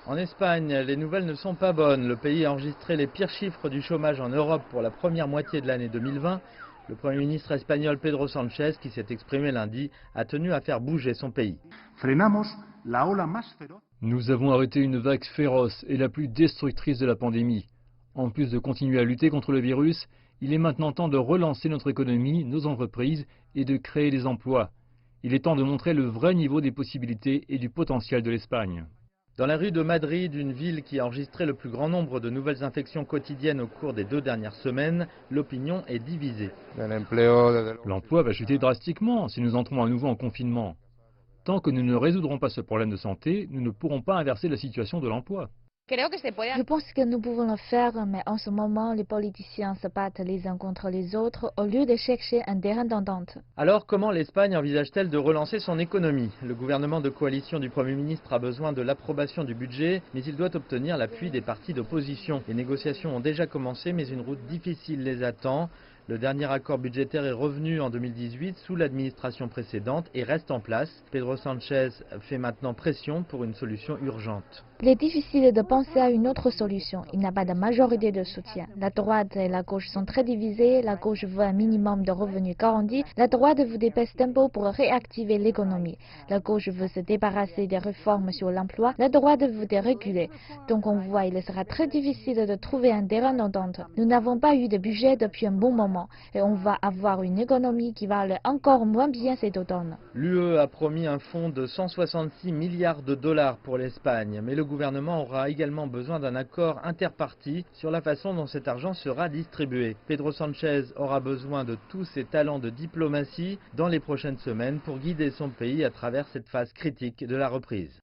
En Espagne, les nouvelles ne sont pas bonnes. Le pays a enregistré les pires chiffres du chômage en Europe pour la première moitié de l'année 2020. Le Premier ministre espagnol Pedro Sánchez, qui s'est exprimé lundi, a tenu à faire bouger son pays. Nous avons arrêté une vague féroce et la plus destructrice de la pandémie. En plus de continuer à lutter contre le virus, il est maintenant temps de relancer notre économie, nos entreprises et de créer des emplois. Il est temps de montrer le vrai niveau des possibilités et du potentiel de l'Espagne. Dans la rue de Madrid, une ville qui a enregistré le plus grand nombre de nouvelles infections quotidiennes au cours des 2 dernières semaines, l'opinion est divisée. L'emploi va chuter drastiquement si nous entrons à nouveau en confinement. Tant que nous ne résoudrons pas ce problème de santé, nous ne pourrons pas inverser la situation de l'emploi. Je pense que nous pouvons le faire, mais en ce moment, les politiciens se battent les uns contre les autres au lieu de chercher un terrain d'entente. Alors, comment l'Espagne envisage-t-elle de relancer son économie? Le gouvernement de coalition du Premier ministre a besoin de l'approbation du budget, mais il doit obtenir l'appui des partis d'opposition. Les négociations ont déjà commencé, mais une route difficile les attend. Le dernier accord budgétaire est revenu en 2018 sous l'administration précédente et reste en place. Pedro Sánchez fait maintenant pression pour une solution urgente. Il est difficile de penser à une autre solution. Il n'y a pas de majorité de soutien. La droite et la gauche sont très divisées. La gauche veut un minimum de revenus garantis. La droite veut des baisses d'impôts pour réactiver l'économie. La gauche veut se débarrasser des réformes sur l'emploi. La droite veut des reculer. Donc on voit, il sera très difficile de trouver un terrain d'entente. Nous n'avons pas eu de budget depuis un bon moment et on va avoir une économie qui va aller encore moins bien cet automne. L'UE a promis un fonds de 166 milliards de dollars pour l'Espagne, mais le gouvernement aura également besoin d'un accord interparti sur la façon dont cet argent sera distribué. Pedro Sánchez aura besoin de tous ses talents de diplomatie dans les prochaines semaines pour guider son pays à travers cette phase critique de la reprise.